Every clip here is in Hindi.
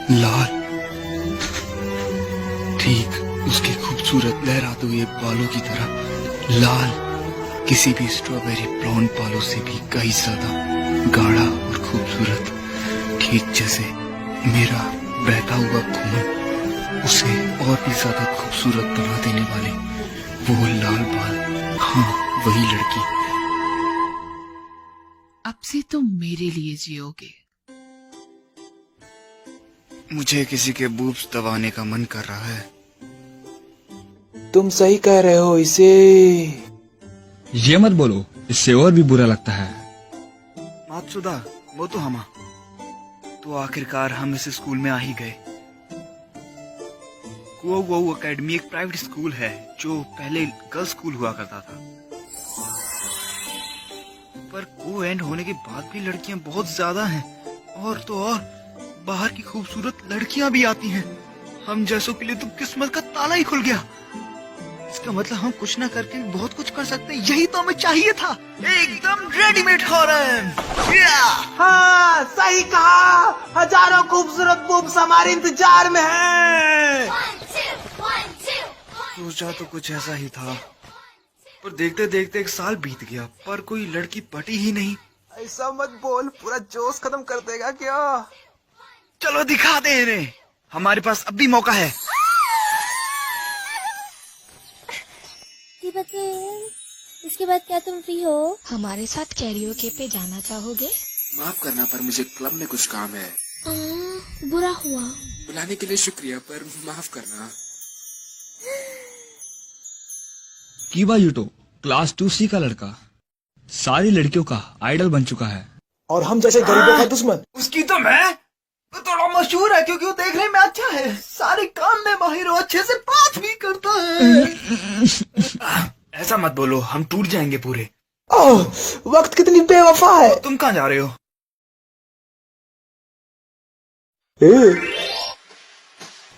लाल, ठीक उसके खूबसूरत लहराते हुए बालों की तरह लाल, किसी भी स्ट्रॉबेरी ब्राउन बालों से भी कहीं ज्यादा गाढ़ा और खूबसूरत, ठीक जैसे मेरा बहता हुआ खून उसे और भी ज्यादा खूबसूरत बना देने वाले वो लाल बाल। हाँ, वही लड़की। अब से तुम मेरे लिए जियोगे। मुझे किसी के बूब्स दबाने का मन कर रहा है। तुम सही कह रहे हो, इसे ये मत बोलो, इससे और भी बुरा लगता है। मातसुदा, वो तो हमा। तो आखिरकार हम इस स्कूल में आ ही गए। कुओ एकेडमी एक प्राइवेट स्कूल है जो पहले गर्ल्स स्कूल हुआ करता था, पर को एंड होने के बाद भी लड़कियां बहुत ज्यादा हैं, और तो और बाहर की खूबसूरत लड़कियां भी आती हैं। हम जैसों के लिए तो किस्मत का ताला ही खुल गया। इसका मतलब हम कुछ ना करके भी बहुत कुछ कर सकते हैं। यही तो हमें चाहिए था, एकदम रेडीमेड हॉरम। हाँ सही कहा। हजारों खूबसूरत बूब्स हमारे इंतजार में हैं। सोचा तो कुछ ऐसा ही था, पर देखते देखते एक साल बीत गया पर कोई लड़की पटी ही नहीं। ऐसा मत बोल, पूरा जोश खत्म कर देगा क्या? चलो दिखा दे इन्हें, हमारे पास अब भी मौका है। इसके बाद क्या तुम फ्री हो? हमारे साथ कैरियोके पे जाना चाहोगे? माफ करना, पर मुझे क्लब में कुछ काम है। बुरा हुआ। बुलाने के लिए शुक्रिया, पर माफ करना। कीबा यूटो क्लास 2C का लड़का, सारी लड़कियों का आइडल बन चुका है। और हम जैसे गरीबों का दुश्मन। उसकी तो मैं तो थोड़ा मशहूर है क्योंकि वो देखने में अच्छा है, सारे काम में माहिर और अच्छे से बात भी करता है। ऐसा मत बोलो, हम टूट जाएंगे पूरे। ओह, वक्त कितनी बेवफा है। तुम कहाँ जा रहे हो?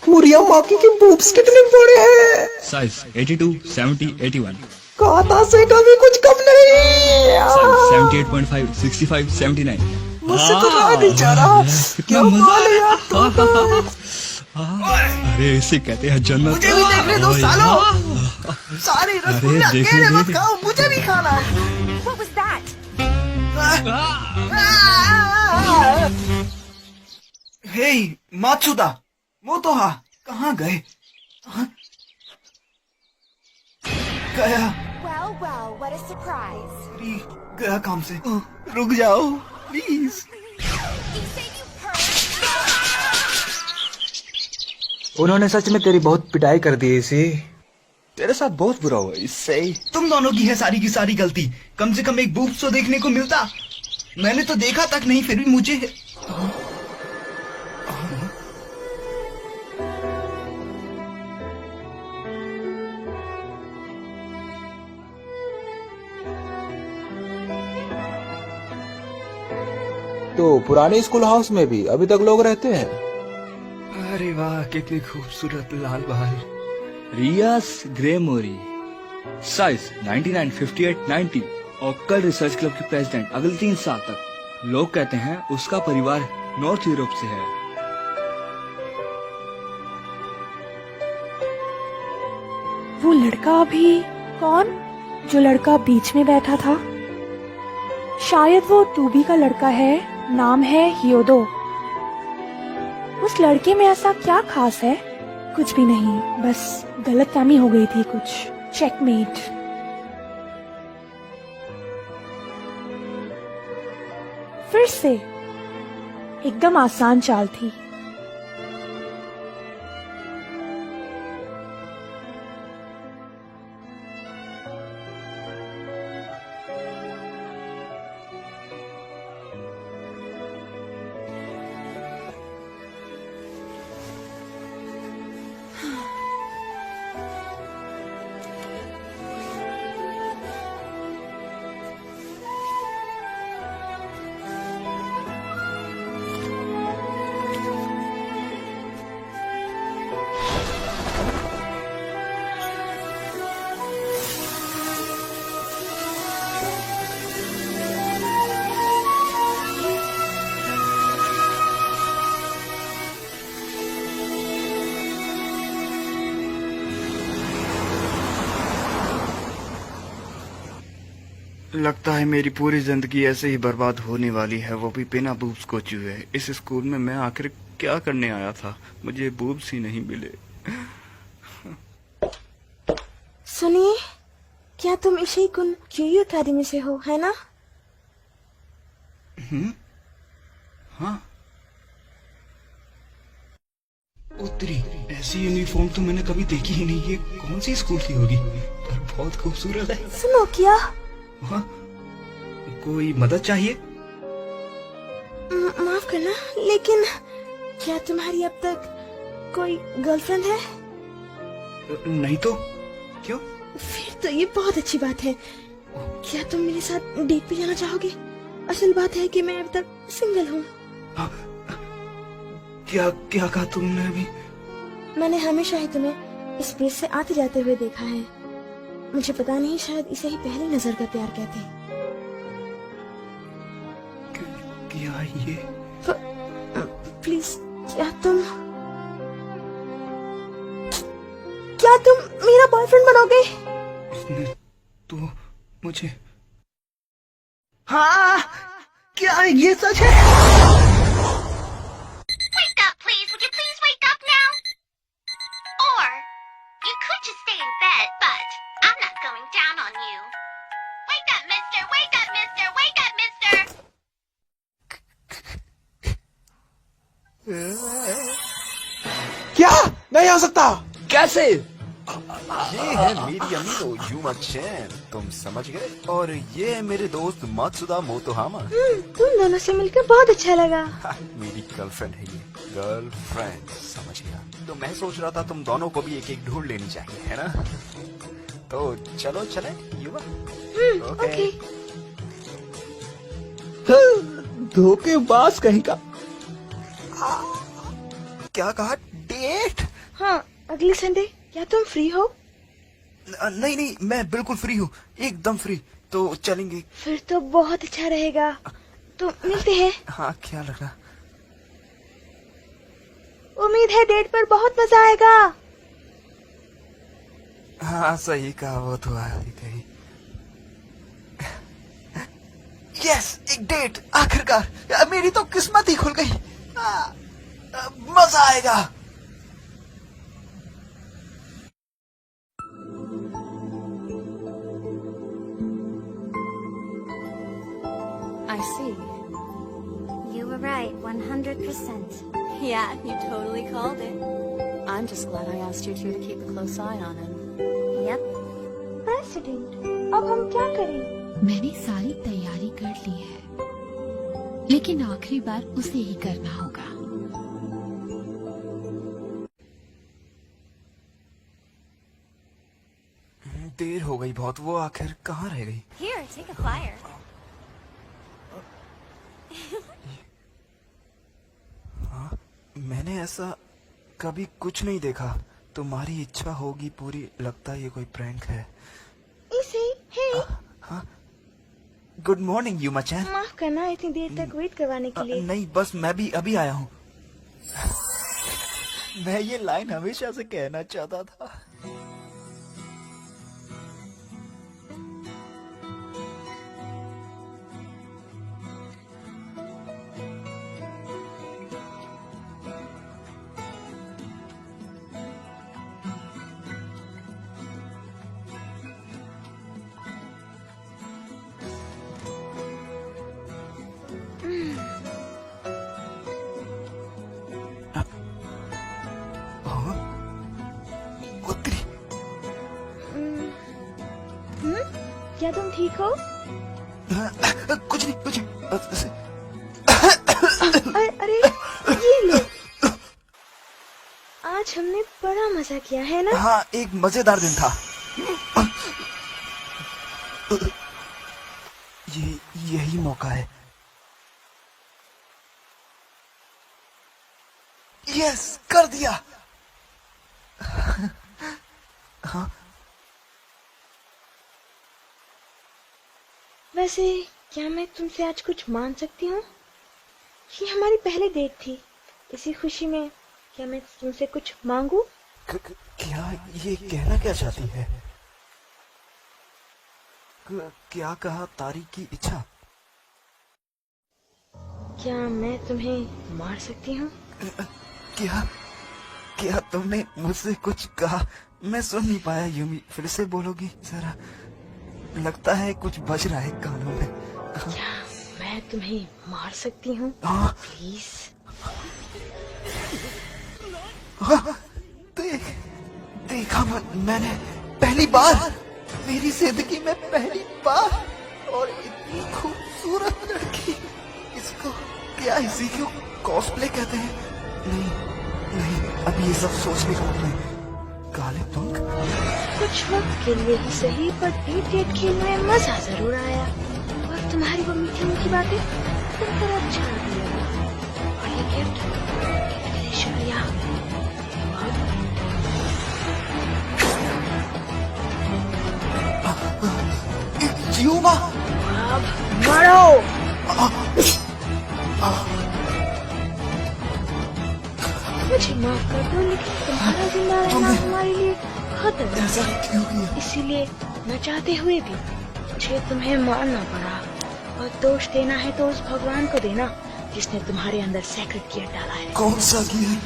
मुरिया माकी के बूब्स कितने बड़े हैं। साइज 82, 70, 81। काता से कभी कुछ कम नहीं। साइज 78.5, 65, 79। मुझसे तो रहा नहीं जा रहा। क्या बोले यार तुम? अरे इसे कहते हैं जन्नत। मुझे भी देखने दो सालो। सारी रसगुल्ले अकेले मत खाओ, मुझे भी खाना है। What was that? Hey Matsuda, मोतोहा कहाँ गए? गया Well, what a surprise. अरे, गया काम से। रुक जाओ प्लीज। उन्होंने सच में तेरी बहुत पिटाई कर दी। इसी तेरे साथ बहुत बुरा हुआ इससे। तुम दोनों की है सारी की सारी गलती। कम से कम एक बूब्स तो देखने को मिलता। मैंने तो देखा तक नहीं, फिर भी मुझे तो पुराने स्कूल हाउस में भी अभी तक लोग रहते हैं। अरे वाह, कितनी खूबसूरत लाल बाल। रियास ग्रेमोरी, साइज 99, 58, 90 और कल रिसर्च क्लब की प्रेसिडेंट अगले 3 साल तक। लोग कहते हैं उसका परिवार नॉर्थ यूरोप से है। वो लड़का अभी कौन? जो लड़का बीच में बैठा था, शायद वो टूबी का लड़का है। नाम है हियोदो। उस लड़के में ऐसा क्या खास है? कुछ भी नहीं, बस गलतफहमी हो गई थी कुछ। चेकमेट। फिर से एकदम आसान चाल थी। लगता है मेरी पूरी जिंदगी ऐसे ही बर्बाद होने वाली है, वो भी बिना बूब्स को छुए। इस स्कूल में मैं आखिर क्या करने आया था? मुझे बूब्स ही नहीं मिले। सुनिए, क्या तुम इशई कुन क्यूयू अकेडमी से हो, है ना? हाँ। उत्तरी, ऐसी यूनिफॉर्म तो मैंने कभी देखी ही नहीं। ये कौन सी स्कूल की होगी? पर बहुत खूबसूरत है। सुनो, क्या हाँ, कोई मदद चाहिए? माफ करना, लेकिन क्या तुम्हारी अब तक कोई गर्लफ्रेंड है? नहीं तो क्यों? फिर तो ये बहुत अच्छी बात है। क्या तुम मेरे साथ डेट पे जाना चाहोगे? असल बात है कि मैं अब तक सिंगल हूँ। क्या क्या कहा तुमने अभी? मैंने हमेशा ही तुम्हें इस ब्रिज से आते जाते हुए देखा है। मुझे पता नहीं, शायद इसे ही पहली नजर का प्यार कहते हैं। क्या ये? प्लीज, क्या तुम मेरा बॉयफ्रेंड बनोगे? इसने तो मुझे... हाँ, क्या ये सच है? Wake up, please. Would you please wake up now? Or you could just stay in bed, but I'm not going down on you. Wake up, mister. Wake up, mister. Wake up, mister. क्या? नहीं हो सकता। कैसे? ये है मेरी अमीनो यूमा चैन, तुम समझ गए? और ये है मेरे दोस्त मात्सुदा मोतोहामा। तुम दोनों से मिलकर बहुत अच्छा लगा। मेरी गर्लफ्रेंड है ये, गर्लफ्रेंड, समझ गया? तो मैं सोच रहा था तुम दोनों को भी एक एक ढूंढ लेनी चाहिए, है ना? तो चलो चले युवा। ओके। धोखेबाज कहीं का। क्या कहा? डेट? हाँ, अगले संडे क्या तुम फ्री हो? नहीं नहीं, मैं बिल्कुल फ्री हूँ, एकदम फ्री। तो चलेंगे। फिर तो बहुत अच्छा रहेगा। तो मिलते हैं। हाँ, क्या लग रहा? उम्मीद है डेट पर बहुत मजा आएगा। हाँ, सही कहा, वो तो आएगी। यस, एक डेट, आखिरकार। मेरी तो किस्मत ही खुल गई। मजा आएगा। I see. You were right, 100%. Yeah, you totally called it. I'm just glad I asked you two to keep a close eye on him. Yep. President, अब हम क्या करें? मैंने सारी तैयारी कर ली है, लेकिन आखिरी बार उसे ही करना होगा। देर हो गई बहुत, वो आखिर कहाँ रह गई? Here, take a flyer. हाँ, मैंने ऐसा कभी कुछ नहीं देखा। तुम्हारी इच्छा होगी पूरी, लगता है ये कोई प्रैंक है। इसे, हे। हाँ, गुड मॉर्निंग यूमा चैन। माफ करना इतनी देर तक वेट करवाने के लिए। नहीं, बस मैं भी अभी आया हूँ। मैं ये लाइन हमेशा से कहना चाहता था। क्या तुम ठीक हो? कुछ नहीं, कुछ नहीं। अरे ये लो, आज हमने बड़ा मजा किया है ना? हाँ, एक मजेदार दिन था। यही मौका है। यस, कर दिया। हाँ, वैसे क्या मैं तुमसे आज कुछ मांग सकती हूँ? ये हमारी पहली डेट थी, इसी खुशी में क्या मैं तुमसे कुछ मांगू? क्या ये कहना क्या चाहती है? क्या कहा? तारीख की इच्छा? क्या मैं तुम्हें मार सकती हूँ? क्या क्या तुमने मुझसे कुछ कहा? मैं सुन नहीं पाया। यूमी, फिर से बोलोगी जरा? लगता है कुछ बज रहा है कानों में। क्या मैं तुम्हें मार सकती हूँ? हाँ। प्लीज। हाँ, देखा मैंने पहली बार, मेरी जिंदगी में पहली बार, और इतनी खूबसूरत लड़की। इसको क्या इसी को कॉस्प्ले कहते हैं? नहीं, अब ये सब सोचने का नहीं। काले पंख? कुछ वक्त के लिए ही सही, पर डेट खेलने में मजा जरूर आया। और तुम्हारी वो मीठी मीठी बातें सुनकर अच्छा लगा। और ये गिफ्ट के लिए शुक्रिया। यूमा, अब मरो। मुझे माफ कर दो, लेकिन तुम्हारा जिंदा रहना हमारे लिए खतरनाक है। इसीलिए न चाहते हुए भी मुझे तुम्हें मारना पड़ा। और दोष देना है तो उस भगवान को देना जिसने तुम्हारे अंदर सेक्रेट गियर डाला है। कौन सा गियर?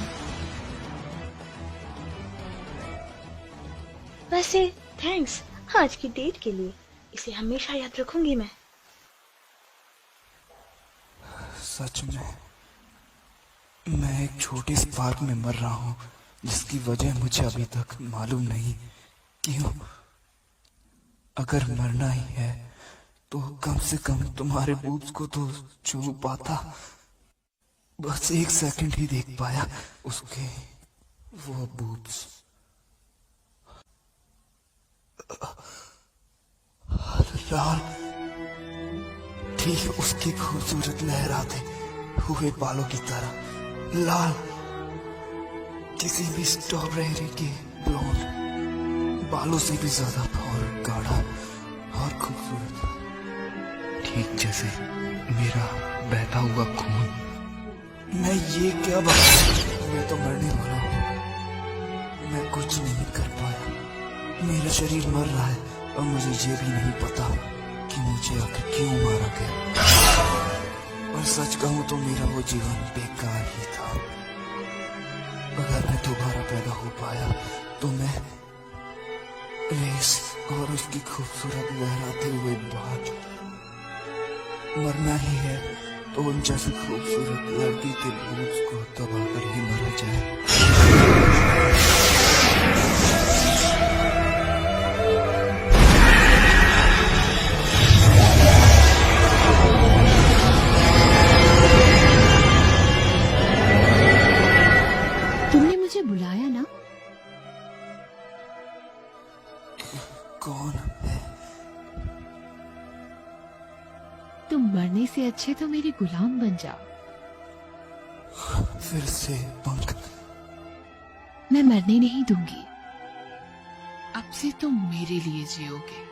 वैसे थैंक्स आज की डेट के लिए, इसे हमेशा याद रखूंगी मैं। सच में मैं एक छोटी सी पार्क में मर रहा हूँ, जिसकी वजह मुझे अभी तक मालूम नहीं। क्यों? अगर मरना ही है तो कम से कम तुम्हारे बूब्स को तो छू पाता। बस 1 सेकंड ही देख पाया उसके वो बूब्स। लाल, ठीक उसके खूबसूरत लहराते हुए बालों की तरह। लाल, किसी भी स्ट्रॉबेरी के ब्लॉन्ड बालों से भी ज्यादा और गाढ़ा और खूबसूरत। ठीक जैसे मेरा बहता हुआ खून। मैं ये क्या बात? मैं तो मरने वाला हूँ। मैं कुछ नहीं कर पाया। मेरा शरीर मर रहा है और मुझे ये भी नहीं पता कि मुझे आखिर क्यों मारा गया। और सच कहूं तो मेरा वो जीवन बेकार ही था। अगर मैं दोबारा पैदा हो पाया तो मैं रेस और उसकी खूबसूरत लहराते हुए बात। मरना ही है तो उन जैसी खूबसूरत लड़की के बूब्स को दबा कर ही मरा जाए। तुमने मुझे बुलाया ना? कौन है? तुम मरने से अच्छे तो मेरे गुलाम बन जाओ। फिर से पंख? मैं मरने नहीं दूंगी। अब से तुम मेरे लिए जियोगे।